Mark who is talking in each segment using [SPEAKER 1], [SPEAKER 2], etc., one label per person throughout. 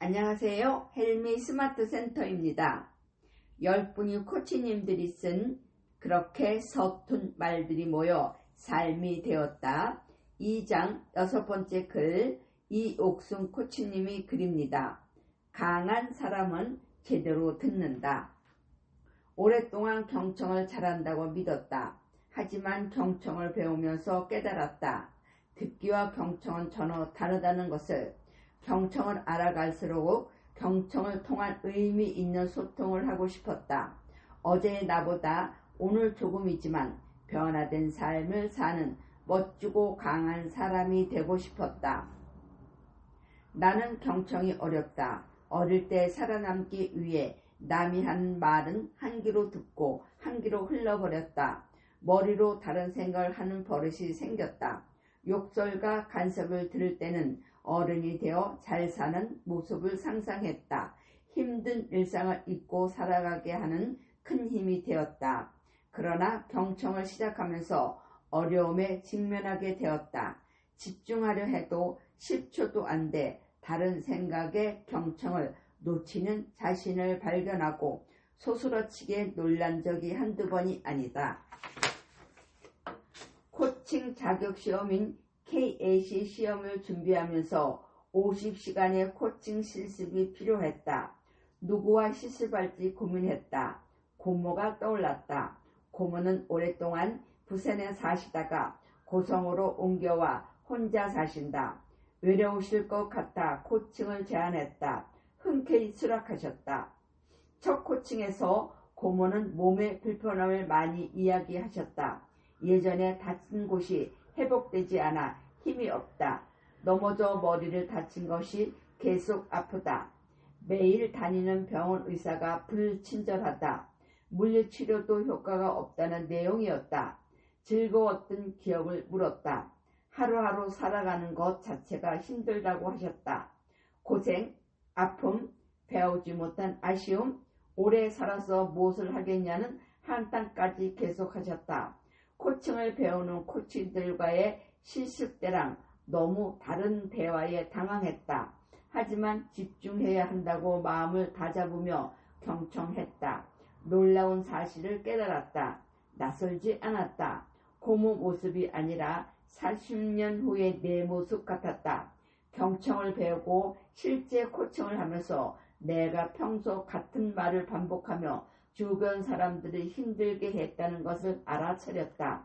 [SPEAKER 1] 안녕하세요. 헬미 스마트 센터입니다. 10분의 코치님들이 쓴 그렇게 서툰 말들이 모여 삶이 되었다. 2장 6번째 글 이옥순 코치님이 글입니다. 강한 사람은 제대로 듣는다. 오랫동안 경청을 잘한다고 믿었다. 하지만 경청을 배우면서 깨달았다. 듣기와 경청은 전혀 다르다는 것을. 경청을 알아갈수록 경청을 통한 의미 있는 소통을 하고 싶었다. 어제의 나보다 오늘 조금이지만 변화된 삶을 사는 멋지고 강한 사람이 되고 싶었다. 나는 경청이 어렵다. 어릴 때 살아남기 위해 남이 하는 말은 한 귀로 듣고 한 귀로 흘러버렸다. 머리로 다른 생각을 하는 버릇이 생겼다. 욕설과 간섭을 들을 때는 어른이 되어 잘 사는 모습을 상상했다. 힘든 일상을 잊고 살아가게 하는 큰 힘이 되었다. 그러나 경청을 시작하면서 어려움에 직면하게 되었다. 집중하려 해도 10초도 안 돼 다른 생각에 경청을 놓치는 자신을 발견하고 소스러치게 놀란 적이 한두 번이 아니다. 코칭 자격시험인 KAC 시험을 준비하면서 50시간의 코칭 실습이 필요했다. 누구와 실습할지 고민했다. 고모가 떠올랐다. 고모는 오랫동안 부산에 사시다가 고성으로 옮겨와 혼자 사신다. 외로우실 것 같아 코칭을 제안했다. 흔쾌히 수락하셨다. 첫 코칭에서 고모는 몸의 불편함을 많이 이야기하셨다. 예전에 다친 곳이 회복되지 않아 힘이 없다. 넘어져 머리를 다친 것이 계속 아프다. 매일 다니는 병원 의사가 불친절하다. 물리치료도 효과가 없다는 내용이었다. 즐거웠던 기억을 물었다. 하루하루 살아가는 것 자체가 힘들다고 하셨다. 고생, 아픔, 배우지 못한 아쉬움, 오래 살아서 무엇을 하겠냐는 한탄까지 계속하셨다. 코칭을 배우는 코치들과의 실습 때랑 너무 다른 대화에 당황했다. 하지만 집중해야 한다고 마음을 다잡으며 경청했다. 놀라운 사실을 깨달았다. 낯설지 않았다. 고모 모습이 아니라 40년 후의 내 모습 같았다. 경청을 배우고 실제 코칭을 하면서 내가 평소 같은 말을 반복하며 주변 사람들을 힘들게 했다는 것을 알아차렸다.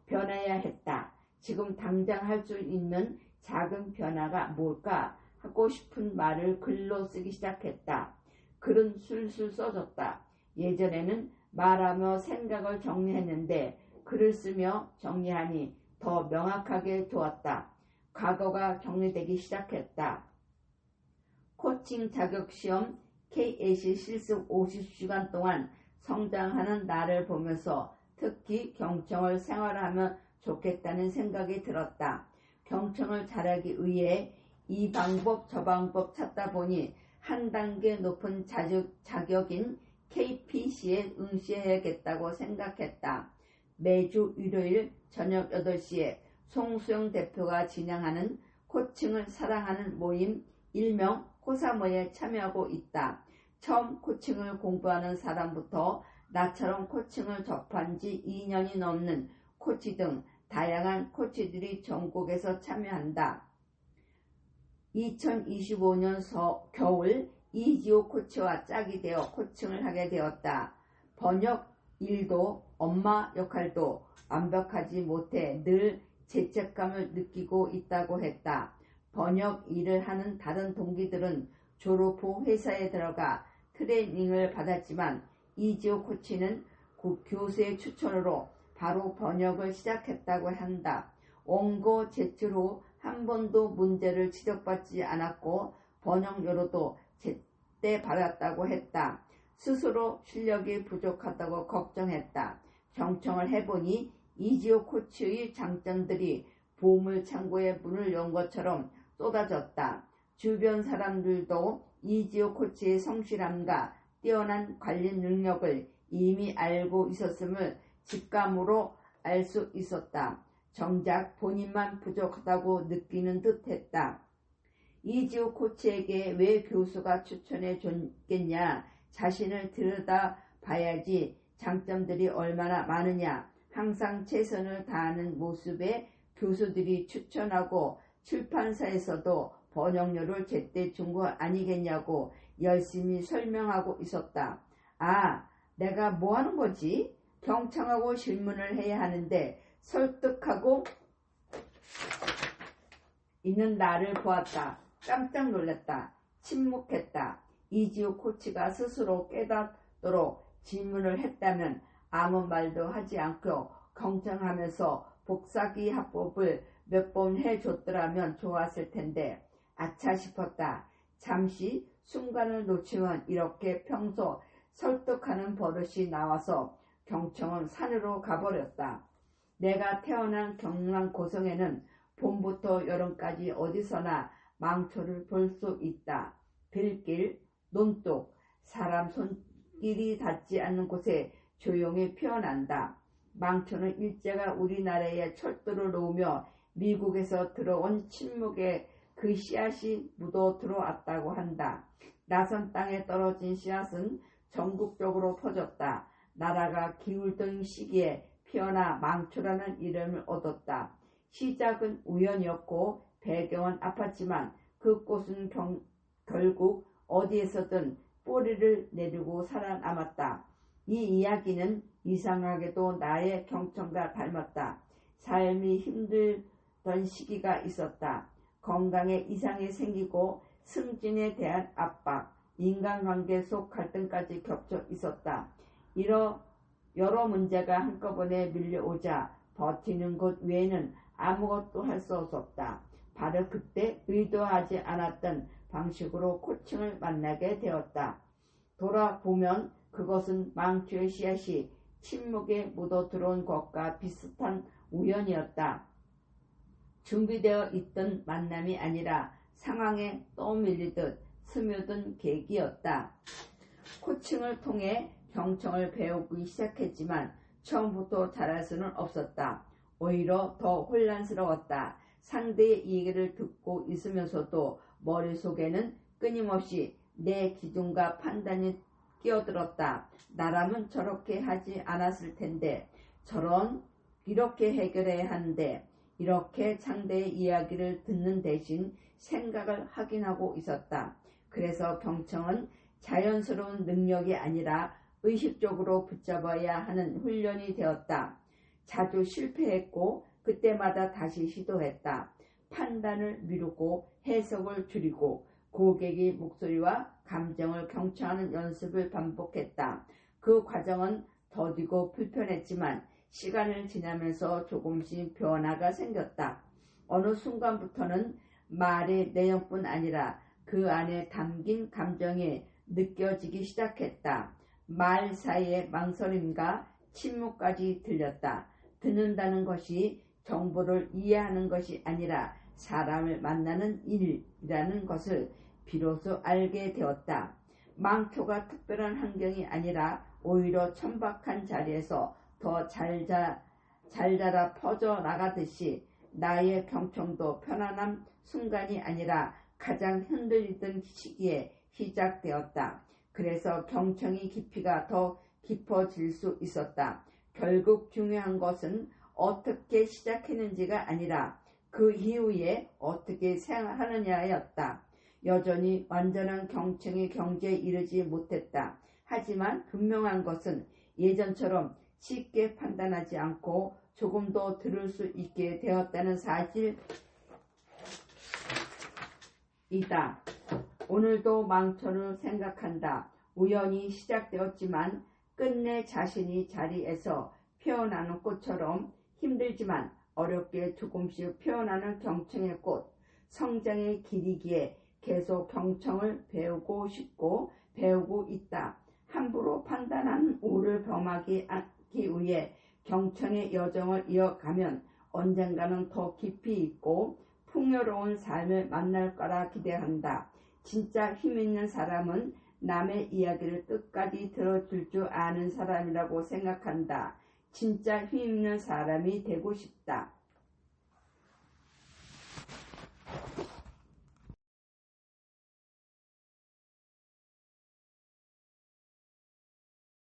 [SPEAKER 1] 변해야 했다. 지금 당장 할 수 있는 작은 변화가 뭘까 하고 싶은 말을 글로 쓰기 시작했다. 글은 술술 써졌다. 예전에는 말하며 생각을 정리했는데 글을 쓰며 정리하니 더 명확하게 좋았다. 과거가 정리되기 시작했다. 코칭 자격시험 KAC 실습 50시간 동안 성장하는 나를 보면서 특히 경청을 생활하면 좋겠다는 생각이 들었다. 경청을 잘하기 위해 이 방법 저 방법 찾다 보니 한 단계 높은 자격인 KPC에 응시해야겠다고 생각했다. 매주 일요일 저녁 8시에 송수영 대표가 진행하는 코칭을 사랑하는 모임 일명 코사모에 참여하고 있다. 처음 코칭을 공부하는 사람부터 나처럼 코칭을 접한 지 2년이 넘는 코치 등 다양한 코치들이 전국에서 참여한다. 2025년 겨울 이지호 코치와 짝이 되어 코칭을 하게 되었다. 번역 일도 엄마 역할도 완벽하지 못해 늘 죄책감을 느끼고 있다고 했다. 번역 일을 하는 다른 동기들은 졸업 후 회사에 들어가 트레이닝을 받았지만 이지호 코치는 교수의 추천으로 바로 번역을 시작했다고 한다. 원고 제출 후 한 번도 문제를 지적받지 않았고 번역료로도 제때 받았다고 했다. 스스로 실력이 부족하다고 걱정했다. 경청을 해보니 이지호 코치의 장점들이 보물창고에 문을 연 것처럼 쏟아졌다. 주변 사람들도 이지호 코치의 성실함과 뛰어난 관리 능력을 이미 알고 있었음을 직감으로 알 수 있었다. 정작 본인만 부족하다고 느끼는 듯 했다. 이지호 코치에게 왜 교수가 추천해 줬겠냐? 자신을 들여다 봐야지. 장점들이 얼마나 많으냐. 항상 최선을 다하는 모습에 교수들이 추천하고 출판사에서도 번역료를 제때 준 거 아니겠냐고 열심히 설명하고 있었다. 아, 내가 뭐 하는 거지? 경청하고 질문을 해야 하는데 설득하고 있는 나를 보았다. 깜짝 놀랐다. 침묵했다. 이지호 코치가 스스로 깨닫도록 질문을 했다면 아무 말도 하지 않고 경청하면서 복사기 합법을 몇 번 해줬더라면 좋았을 텐데 아차 싶었다. 잠시 순간을 놓치면 이렇게 평소 설득하는 버릇이 나와서 경청은 산으로 가버렸다. 내가 태어난 경남 고성에는 봄부터 여름까지 어디서나 망초를 볼 수 있다. 들길, 논둑, 사람 손길이 닿지 않는 곳에 조용히 피어난다. 망초는 일제가 우리나라에 철도를 놓으며 미국에서 들어온 침묵에 그 씨앗이 묻어 들어왔다고 한다. 낯선 땅에 떨어진 씨앗은 전국적으로 퍼졌다. 나라가 기울던 시기에 피어나 망초라는 이름을 얻었다. 시작은 우연이었고 배경은 아팠지만 그 꽃은 결국 어디에서든 뿌리를 내리고 살아남았다. 이 이야기는 이상하게도 나의 경청과 닮았다. 삶이 힘들던 시기가 있었다. 건강에 이상이 생기고 승진에 대한 압박, 인간관계 속 갈등까지 겹쳐 있었다. 여러 문제가 한꺼번에 밀려오자 버티는 것 외에는 아무것도 할 수 없었다. 바로 그때 의도하지 않았던 방식으로 코칭을 만나게 되었다. 돌아보면 그것은 망초의 씨앗이 침묵에 묻어 들어온 것과 비슷한 우연이었다. 준비되어 있던 만남이 아니라 상황에 떠밀리듯 스며든 계기였다. 코칭을 통해 경청을 배우기 시작했지만 처음부터 잘할 수는 없었다. 오히려 더 혼란스러웠다. 상대의 얘기를 듣고 있으면서도 머릿속에는 끊임없이 내 기준과 판단이 끼어들었다. 나라면 저렇게 하지 않았을 텐데, 이렇게 해결해야 하는데, 이렇게 상대의 이야기를 듣는 대신 생각을 확인하고 있었다. 그래서 경청은 자연스러운 능력이 아니라 의식적으로 붙잡아야 하는 훈련이 되었다. 자주 실패했고 그때마다 다시 시도했다. 판단을 미루고 해석을 줄이고 고객의 목소리와 감정을 경청하는 연습을 반복했다. 그 과정은 더디고 불편했지만 시간을 지나면서 조금씩 변화가 생겼다. 어느 순간부터는 말의 내용뿐 아니라 그 안에 담긴 감정이 느껴지기 시작했다. 말 사이에 망설임과 침묵까지 들렸다. 듣는다는 것이 정보를 이해하는 것이 아니라 사람을 만나는 일이라는 것을 비로소 알게 되었다. 망초가 특별한 환경이 아니라 오히려 천박한 자리에서 더 잘 자라 퍼져나가듯이 나의 경청도 편안한 순간이 아니라 가장 흔들리던 시기에 시작되었다. 그래서 경청의 깊이가 더 깊어질 수 있었다. 결국 중요한 것은 어떻게 시작했는지가 아니라 그 이후에 어떻게 생활하느냐였다. 여전히 완전한 경청의 경지에 이르지 못했다. 하지만 분명한 것은 예전처럼 쉽게 판단하지 않고 조금 더 들을 수 있게 되었다는 사실이다. 오늘도 망초를 생각한다. 우연히 시작되었지만 끝내 자신이 자리에서 피어나는 꽃처럼 힘들지만 어렵게 조금씩 피어나는 경청의 꽃, 성장의 길이기에 계속 경청을 배우고 싶고 배우고 있다. 함부로 판단한 우를 범하기 위해 경청의 여정을 이어가면 언젠가는 더 깊이 있고 풍요로운 삶을 만날 거라 기대한다. 진짜 힘있는 사람은 남의 이야기를 끝까지 들어줄 줄 아는 사람이라고 생각한다. 진짜 힘있는 사람이 되고 싶다.